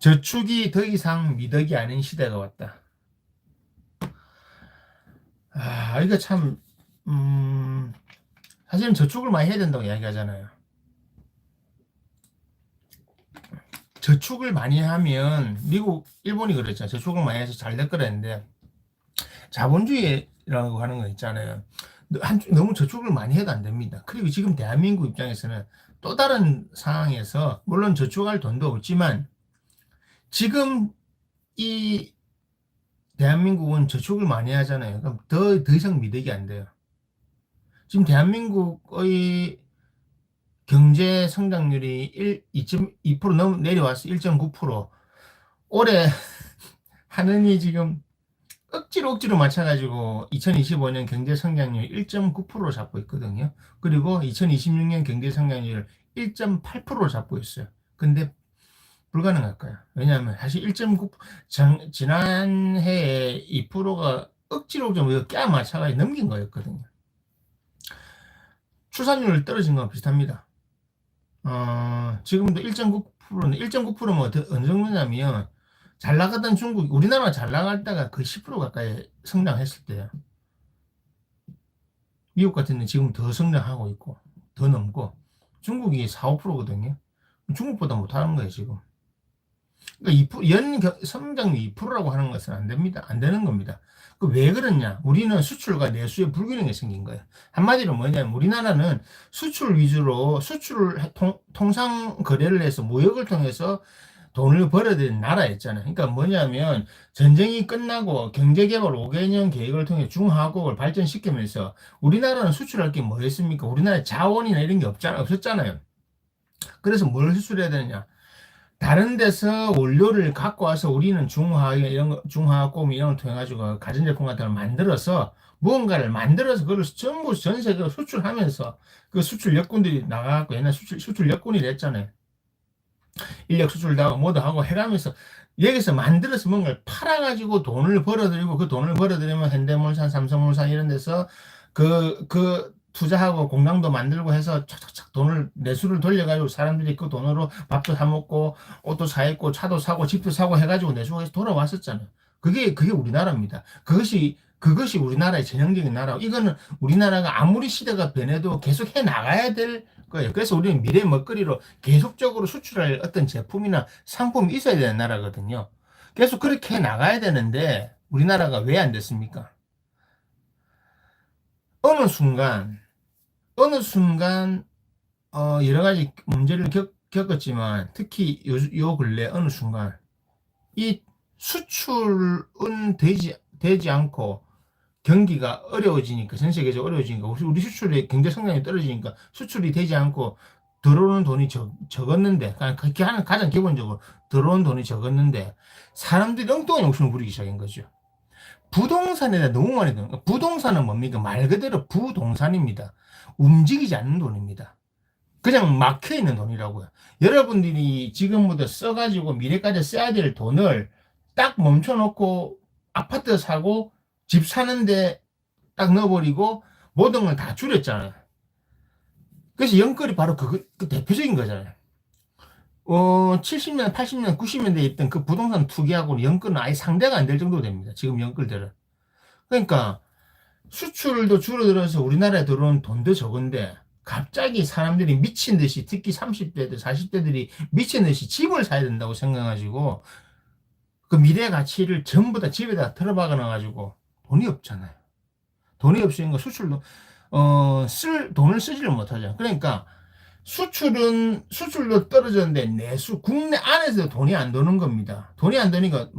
저축이 더 이상 미덕이 아닌 시대가 왔다. 이거 참, 사실은 저축을 많이 해야 된다고 이야기하잖아요. 저축을 많이 하면, 미국, 일본이 그랬잖아요. 저축을 많이 해서 잘 될 거라 했는데, 자본주의라고 하는 거 있잖아요. 너무 저축을 많이 해도 안 됩니다. 그리고 지금 대한민국 입장에서는 또 다른 상황에서, 물론 저축할 돈도 없지만, 지금 이 대한민국은 저축을 많이 하잖아요. 그럼 더 이상 미덕이 안 돼요. 지금 대한민국의 경제 성장률이 2.2% 넘 내려와서 1.9%. 올해 하느니 지금 억지로 맞춰가지고 2025년 경제 성장률 1.9% 잡고 있거든요. 그리고 2026년 경제 성장률 1.8% 잡고 있어요. 근데 불가능할까요? 왜냐하면 사실 1.9, 지난해에 2%가 억지로 좀 껴 맞춰가지고 넘긴 거였거든요. 출산율 떨어진 건 비슷합니다. 지금도 1.9%는 1.9%면 어느 정도냐면 잘 나가던 중국, 우리나라가 잘 나갈 때가 거의 10% 가까이 성장했을 때요. 미국 같은 데는 지금 더 성장하고 있고 더 넘고 중국이 4, 5%거든요. 중국보다 못하는 거예요 지금. 그러니까 2%, 성장률 2%라고 하는 것은 안 됩니다. 안 되는 겁니다. 그 왜 그러냐? 우리는 수출과 내수의 불균형이 생긴 거예요. 한마디로 뭐냐면 우리나라는 수출 위주로 통상 거래를 해서 무역을 통해서 돈을 벌어야 되는 나라였잖아요. 그러니까 뭐냐면 전쟁이 끝나고 경제개발 5개년 계획을 통해 중화국을 발전시키면서 우리나라는 수출할 게 뭐였습니까? 우리나라에 자원이나 이런 게 없었잖아요. 그래서 뭘 수출해야 되느냐? 다른 데서 원료를 갖고 와서 우리는 중화학공 이런 걸 통해 가지고 가전제품 같은 걸 만들어서 무언가를 만들어서 그걸 전부 전 세계로 수출하면서 그 수출 여건들이 나가갖고 옛날 수출 여건이 됐잖아요. 인력 수출도 하고 뭐도 하고 해가면서 여기서 만들어서 뭔가를 팔아가지고 돈을 벌어들이고 그 돈을 벌어들이면 현대물산, 삼성물산 이런 데서 그 투자하고 공장도 만들고 해서 착착착 돈을 내수를 돌려가지고 사람들이 그 돈으로 밥도 사 먹고 옷도 사 입고 차도 사고 집도 사고 해가지고 내수가 해서 돌아왔었잖아요. 그게 우리나라입니다. 그것이 우리나라의 전형적인 나라고 이거는 우리나라가 아무리 시대가 변해도 계속 해 나가야 될 거예요. 그래서 우리는 미래 먹거리로 계속적으로 수출할 어떤 제품이나 상품이 있어야 되는 나라거든요. 계속 그렇게 해 나가야 되는데 우리나라가 왜 안 됐습니까? 어느 순간 어느 순간 여러 가지 문제를 겪었지만 특히 요 근래 어느 순간 이 수출은 되지 않고 경기가 어려워지니까 전 세계적으로 어려워지니까 우리 수출의 경제 성장이 떨어지니까 수출이 되지 않고 들어오는 돈이 적었는데 그렇게 하는 가장 기본적으로 들어오는 돈이 적었는데 사람들이 엉뚱한 욕심을 부리기 시작한 거죠. 부동산에다 너무 많이 드는 거예요. 부동산은 뭡니까? 말 그대로 부동산입니다. 움직이지 않는 돈입니다. 그냥 막혀 있는 돈이라고요. 여러분들이 지금부터 써가지고 미래까지 써야 될 돈을 딱 멈춰놓고 아파트 사고 집 사는데 딱 넣어버리고 모든 걸 다 줄였잖아요. 그래서 연끌이 바로 그 대표적인 거잖아요. 70년, 80년, 90년대에 있던 그 부동산 투기하고는 연끌은 아예 상대가 안 될 정도 됩니다. 지금 연끌들은. 그러니까 수출도 줄어들어서 우리나라에 들어온 돈도 적은데 갑자기 사람들이 미친 듯이 특히 30대들, 40대들이 미친 듯이 집을 사야 된다고 생각해가지고 그 미래 가치를 전부 다 집에다 틀어박아 놔가지고 돈이 없잖아요. 돈이 없으니까 수출도 돈을 쓰지를 못하잖아요. 그러니까 수출도 떨어졌는데 국내 안에서 돈이 안 도는 겁니다. 돈이 안 도니까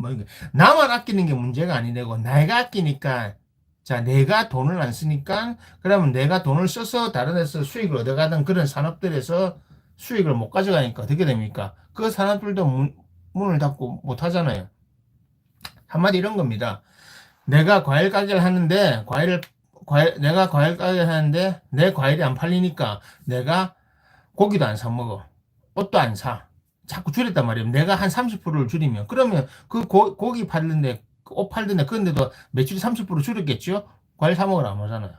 나만 아끼는 게 문제가 아니고 내가 아끼니까 자, 내가 돈을 안 쓰니까 그러면 내가 돈을 써서 다른 데서 수익을 얻어가던 그런 산업들에서 수익을 못 가져가니까 어떻게 됩니까? 그 산업들도 문을 닫고 못 하잖아요. 한마디 이런 겁니다. 내가 과일 가게를 하는데 내가 과일 가게를 하는데 내 과일이 안 팔리니까 내가 고기도 안 사 먹어. 옷도 안 사. 자꾸 줄였단 말이에요. 내가 한 30%를 줄이면. 그러면 그 고기 팔는데, 옷 팔던데, 그런데도 매출이 30% 줄였겠죠? 과일 사 먹으러 안 오잖아요.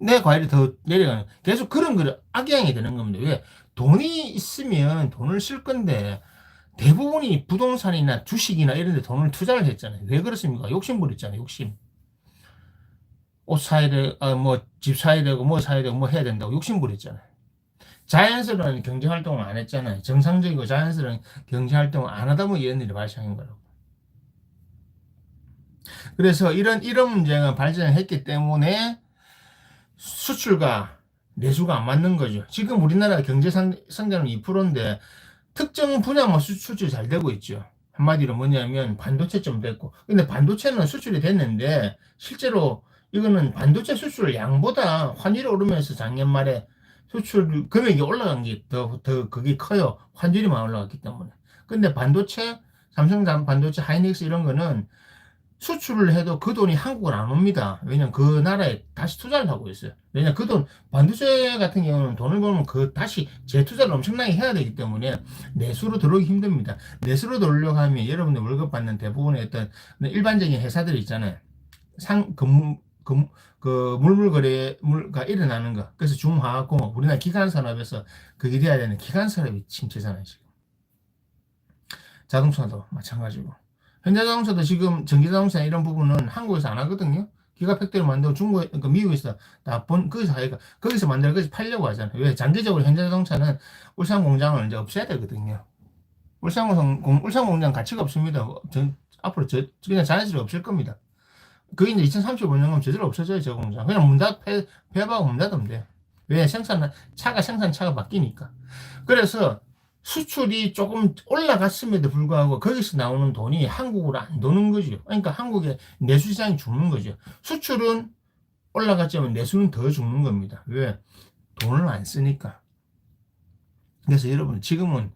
내 과일이 더 내려가는. 계속 그런 악영향이 되는 겁니다. 왜? 돈이 있으면 돈을 쓸 건데, 대부분이 부동산이나 주식이나 이런 데 돈을 투자를 했잖아요. 왜 그렇습니까? 욕심 부렸잖아요. 욕심. 옷 사야 돼, 뭐, 집 사야 되고, 뭐 사야 되고, 뭐 해야 된다고 욕심 부렸잖아요. 자연스러운 경제활동을 안 했잖아요. 정상적이고 자연스러운 경제활동을 안 하다 보니 이런 일이 발생한 거라고. 그래서 이런 문제가 발생했기 때문에 수출과 내수가 안 맞는 거죠. 지금 우리나라 경제 성장은 2%인데 특정 분야만 수출이 잘 되고 있죠. 한마디로 뭐냐면 반도체 좀 됐고. 근데 반도체는 수출이 됐는데 실제로 이거는 반도체 수출 양보다 환율이 오르면서 작년 말에 수출 금액이 올라간 게 더 그게 커요. 환율이만 올라갔기 때문에. 근데 반도체, 삼성 반도체, 하이닉스 이런 거는 수출을 해도 그 돈이 한국은 안 옵니다. 왜냐면 그 나라에 다시 투자를 하고 있어요. 왜냐면 그 돈, 반도체 같은 경우는 돈을 벌면 그 다시 재투자를 엄청나게 해야 되기 때문에 내수로 들어오기 힘듭니다. 내수로 들어오려고 하면 여러분들 월급 받는 대부분의 어떤 일반적인 회사들 있잖아요. 물물거래가 일어나는 거. 그래서 중화학공업, 우리나라 기간산업에서 그게 돼야 되는 기간산업이 침체잖아요, 지금. 자동차도 마찬가지고. 현대자동차도 지금 전기자동차 이런 부분은 한국에서 안 하거든요. 기가팩토리 만들고 중국에, 그러니까 미국에서 거기서 하니까 거기서 만들어 거기서 팔려고 하잖아요. 왜? 장기적으로 현대자동차는 울산 공장을 이제 없애야 되거든요. 울산 공장 가치가 없습니다. 앞으로 그냥 자연스레 없을 겁니다. 그게 이제 2035년이면 제대로 없어져요, 저 공장. 그냥 폐업하고 문 닫으면 돼. 왜? 생산차가 바뀌니까. 그래서 수출이 조금 올라갔음에도 불구하고 거기서 나오는 돈이 한국으로 안 도는 거죠. 그러니까 한국의 내수 시장이 죽는 거죠. 수출은 올라갔지만 내수는 더 죽는 겁니다. 왜? 돈을 안 쓰니까. 그래서 여러분 지금은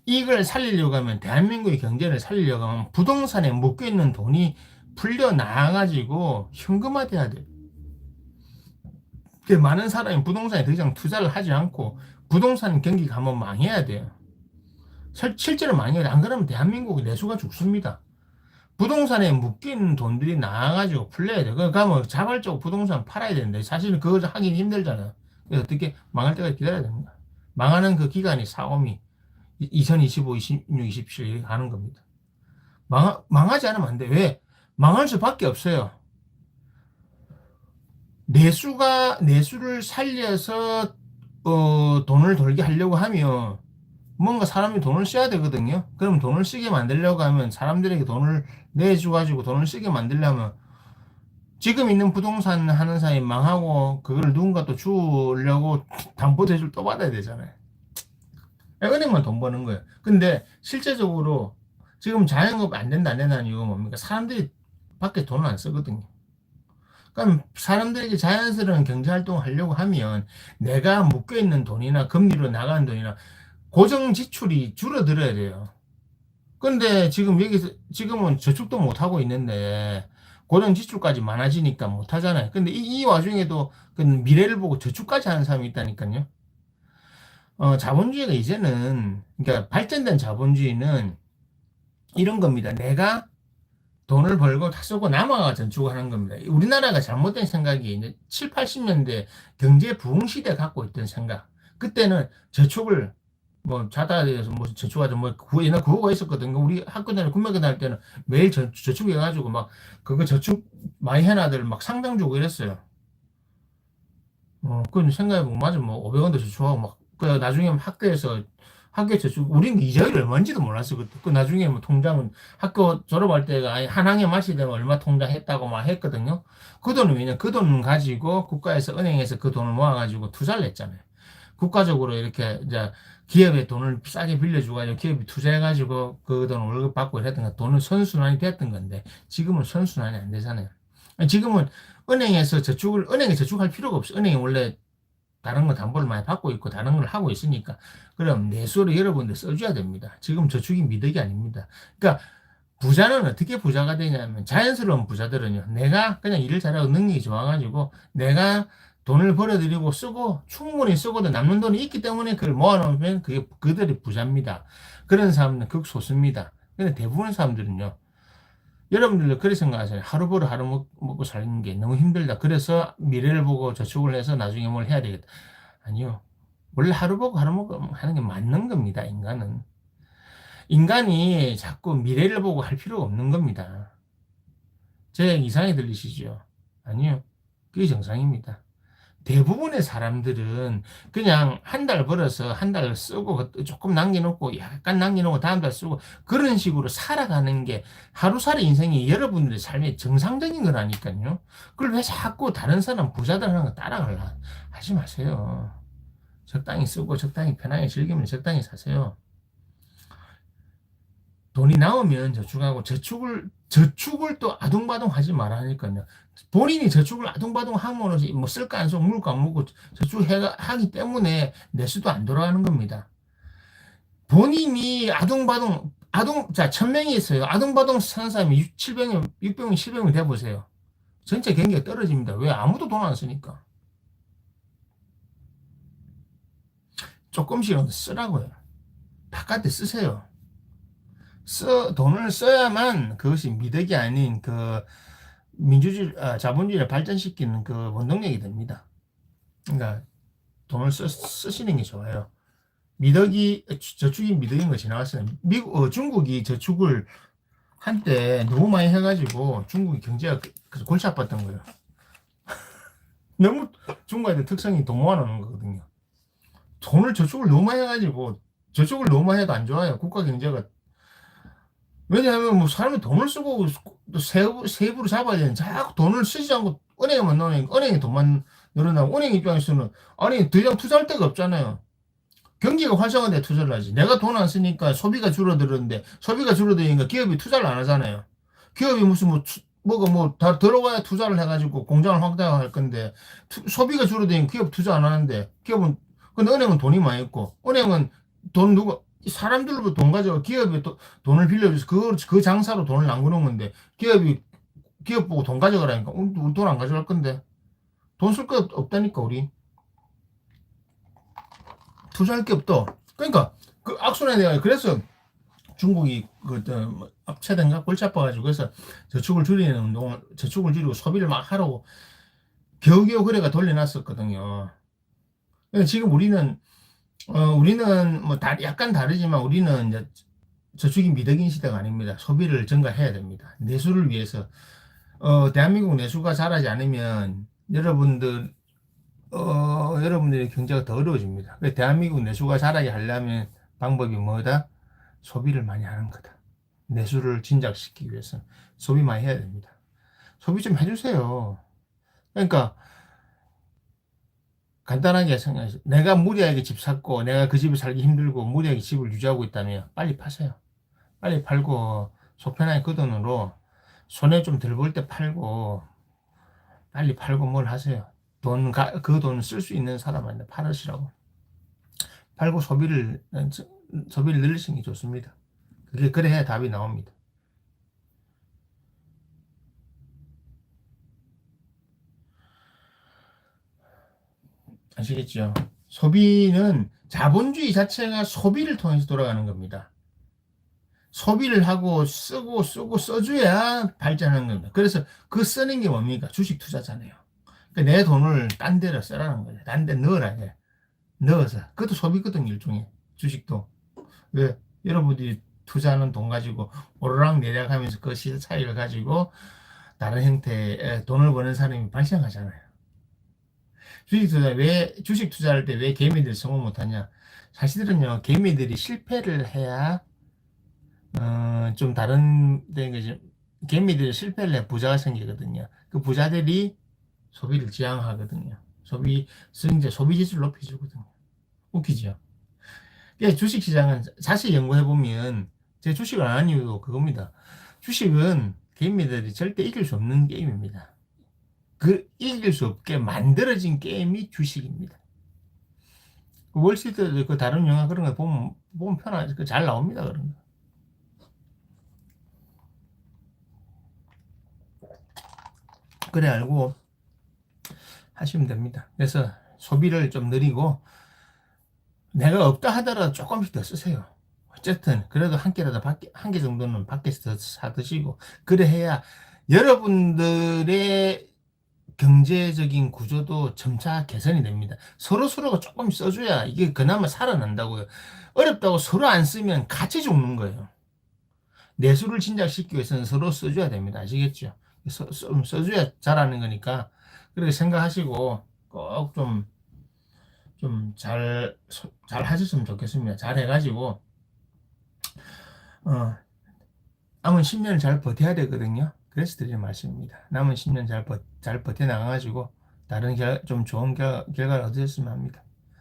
이걸 살리려고 하면 대한민국의 경제를 살리려고 하면 부동산에 묶여있는 돈이 풀려나가지고 현금화돼야 돼요. 많은 사람이 부동산에 더 이상 투자를 하지 않고 부동산 경기가 한번 망해야 돼요. 실제로 망해야 돼. 안 그러면 대한민국의 내수가 죽습니다. 부동산에 묶인 돈들이 나와가지고 풀려야 돼. 그러니까 뭐 자발적으로 부동산 팔아야 되는데 사실은 그거 하기 힘들잖아요. 그래서 어떻게 망할 때까지 기다려야 됩니다. 망하는 그 기간이 4옴이 2025, 26, 27 이렇게 가는 겁니다. 망하지 않으면 안 돼. 왜? 망할 수밖에 없어요. 내수를 살려서 돈을 벌게 하려고 하면 뭔가 사람이 돈을 써야 되거든요. 그럼 돈을 쓰게 만들려고 하면 사람들에게 돈을 내줘가지고 돈을 쓰게 만들려면 지금 있는 부동산 하는 사람이 망하고 그걸 누군가 또 주려고 담보대출 또 받아야 되잖아요. 은행만 돈 버는 거예요. 근데 실제적으로 지금 자영업 안 된다는 이유가 뭡니까? 사람들이 밖에 돈을 안 쓰거든요. 그럼 사람들에게 자연스러운 경제활동을 하려고 하면 내가 묶여있는 돈이나 금리로 나가는 돈이나 고정 지출이 줄어들어야 돼요. 근데 지금은 저축도 못하고 있는데 고정 지출까지 많아지니까 못하잖아요. 근데 이 와중에도 그 미래를 보고 저축까지 하는 사람이 있다니까요. 자본주의가 이제는, 그러니까 발전된 자본주의는 이런 겁니다. 내가 돈을 벌고 다 쓰고 남아가 저축하는 겁니다. 우리나라가 잘못된 생각이 이제 7, 80년대 경제 부흥 시대 갖고 있던 생각. 그때는 저축을 뭐 자다에 대해서 무슨 저축하자 뭐 옛날 구호가 있었거든요. 우리 학교 다닐 군마교 다닐 때는 매일 저축해가지고 막 그거 저축 많이 해놔들 막 상당 주고 이랬어요. 그건 생각해보면 맞아 뭐 500원도 저축하고 막 그 나중에 학교에 저축 우리는 이자율이 얼마인지도 몰랐어 그때. 그 나중에 뭐 통장은 학교 졸업할 때가 한 학년 마치 되면 얼마 통장 했다고 막 했거든요. 그 돈은 왜냐 그 돈 가지고 국가에서 은행에서 그 돈을 모아가지고 투자를 했잖아요. 국가적으로 이렇게 이제 기업에 돈을 싸게 빌려주가지고 기업이 투자해가지고 그 돈 월급 받고 이랬던 거 돈은 선순환이 됐던 건데 지금은 선순환이 안 되잖아요. 지금은 은행에 저축할 필요가 없어. 은행이 원래 다른 거 담보를 많이 받고 있고 다른 걸 하고 있으니까 그럼 내수를 여러분들 써줘야 됩니다. 지금 저축이 미덕이 아닙니다. 그러니까 부자는 어떻게 부자가 되냐면 자연스러운 부자들은요. 내가 그냥 일을 잘하고 능력이 좋아가지고 내가 돈을 벌어들이고 쓰고 충분히 쓰고도 남는 돈이 있기 때문에 그걸 모아놓으면 그게 그들이 부자입니다. 그런 사람은 극소수입니다. 근데 대부분의 사람들은요. 여러분들도 그렇게 생각하세요. 하루 벌어 하루 먹고 사는 게 너무 힘들다. 그래서 미래를 보고 저축을 해서 나중에 뭘 해야 되겠다. 아니요. 원래 하루 보고 하루 먹고 하는 게 맞는 겁니다. 인간은. 인간이 자꾸 미래를 보고 할 필요가 없는 겁니다. 제 얘기 이상하게 들리시죠? 아니요. 그게 정상입니다. 대부분의 사람들은 그냥 한 달 벌어서 한 달 쓰고 조금 남겨놓고 약간 남겨놓고 다음 달 쓰고 그런 식으로 살아가는 게 하루살이 인생이 여러분들의 삶의 정상적인 거라니까요. 그걸 왜 자꾸 다른 사람 부자들 하는 거 따라가려 하지 마세요. 적당히 쓰고 적당히 편하게 즐기면 적당히 사세요. 돈이 나오면 저축하고 저축을 또 아둥바둥 하지 말라니까요. 본인이 저축을 아둥바둥 하면 뭐 쓸까 안 쓰고 물까 안 먹고 저축하기 때문에 내수도 안 돌아가는 겁니다. 본인이 자, 1000명이 있어요. 아둥바둥 사는 사람이 700명, 600명, 700명 돼보세요. 전체 경기가 떨어집니다. 왜? 아무도 돈 안 쓰니까. 조금씩은 쓰라고요. 바깥에 쓰세요. 돈을 써야만 그것이 미덕이 아닌 그 민주주의, 자본주의를 발전시키는 그 원동력이 됩니다. 그러니까 돈을 쓰시는 게 좋아요. 저축이 미덕인 거 지나갔어요. 중국이 저축을 한때 너무 많이 해가지고 중국이 경제가 그래서 골치 아팠던 거예요. 너무 중국의 특성이 돈 모아놓는 거거든요. 저축을 너무 많이 해가지고 저축을 너무 많이 해도 안 좋아요. 국가 경제가. 왜냐하면 뭐 사람이 돈을 쓰고 또 세부를 잡아야 되는 자꾸 돈을 쓰지 않고 은행에만 넣으니까 은행에 돈만 늘어나고 은행 입장에서는 아니 더 이상 투자할 데가 없잖아요. 경기가 활성화돼 투자를 하지. 내가 돈 안 쓰니까 소비가 줄어들었는데 소비가 줄어드니까 기업이 투자를 안 하잖아요. 기업이 무슨 뭐가 뭐 다 들어와야 투자를 해가지고 공장을 확대할 건데 소비가 줄어드니까 기업 투자 안 하는데 기업은 근데 은행은 돈이 많이 있고 은행은 돈 누가 사람들로부터 돈 가져가 기업에 돈을 빌려줘서 그 장사로 돈을 남겨놓은 건데 기업 보고 돈 가져가라니까 우리 돈 안 가져갈 건데 돈 쓸 거 없다니까 우리 투자할 게 없다. 그러니까 그 악순환이 내가 그래서 중국이 압체된가 골치 아파가지고 그래서 저축을 줄이는 운동을 저축을 줄이고 소비를 막 하라고 겨우겨우 거래가 돌려놨었거든요. 지금 우리는 뭐 약간 다르지만 우리는 이제 저축이 미덕인 시대가 아닙니다. 소비를 증가해야 됩니다. 내수를 위해서 대한민국 내수가 자라지 않으면 여러분들의 경제가 더 어려워집니다. 대한민국 내수가 자라게 하려면 방법이 뭐다? 소비를 많이 하는 거다. 내수를 진작시키기 위해서 소비 많이 해야 됩니다. 소비 좀 해주세요. 그러니까 간단하게 생각해서 내가 무리하게 집 샀고 내가 그 집에 살기 힘들고 무리하게 집을 유지하고 있다면 빨리 파세요. 빨리 팔고 속편하게 그 돈으로 손해 좀 덜 볼 때 팔고 빨리 팔고 뭘 하세요. 그 돈을 쓸 수 있는 사람한테 팔으시라고. 팔고 소비를 늘리시는 게 좋습니다. 그래야 답이 나옵니다. 아시겠죠? 소비는 자본주의 자체가 소비를 통해서 돌아가는 겁니다. 소비를 하고 쓰고 써줘야 발전하는 겁니다. 그래서 그 쓰는 게 뭡니까? 주식 투자잖아요. 그러니까 내 돈을 딴 데로 쓰라는 거예요. 딴 데 넣어라 해. 넣어서. 그것도 소비거든요, 일종의. 주식도. 왜? 여러분들이 투자하는 돈 가지고 오르락 내리락 하면서 그 시세 차이를 가지고 다른 형태의 돈을 버는 사람이 발생하잖아요. 주식 투자할 때 왜 개미들이 성공 못하냐? 사실은요, 개미들이 실패를 해야, 좀 다른 데는 개미들이 실패를 해야 부자가 생기거든요. 그 부자들이 소비를 지향하거든요. 소비 지수를 높여주거든요. 웃기죠? 주식 시장은 자세히 연구해보면, 제 주식을 안 하는 이유도 그겁니다. 주식은 개미들이 절대 이길 수 없는 게임입니다. 이길 수 없게 만들어진 게임이 주식입니다. 월스트리트 그 다른 영화 그런 거 보면 편하지. 잘 나옵니다. 그런 거. 그래 알고 하시면 됩니다. 그래서 소비를 좀 느리고 내가 없다 하더라도 조금씩 더 쓰세요. 어쨌든 그래도 한 개 정도는 밖에서 사 드시고 그래 해야 여러분들의 경제적인 구조도 점차 개선이 됩니다. 서로가 조금 써줘야 이게 그나마 살아난다고요. 어렵다고 서로 안 쓰면 같이 죽는 거예요. 내수를 진작시키기 위해서는 서로 써줘야 됩니다. 아시겠죠? 써줘야 잘하는 거니까 그렇게 생각하시고 꼭 잘 하셨으면 좋겠습니다. 잘 해가지고 어, 남은 10년을 잘 버텨야 되거든요. 그래서 드리는 말씀입니다. 남은 10년 잘 버텨 나가가지고 다른 좀 좋은 결과를 얻으셨으면 합니다.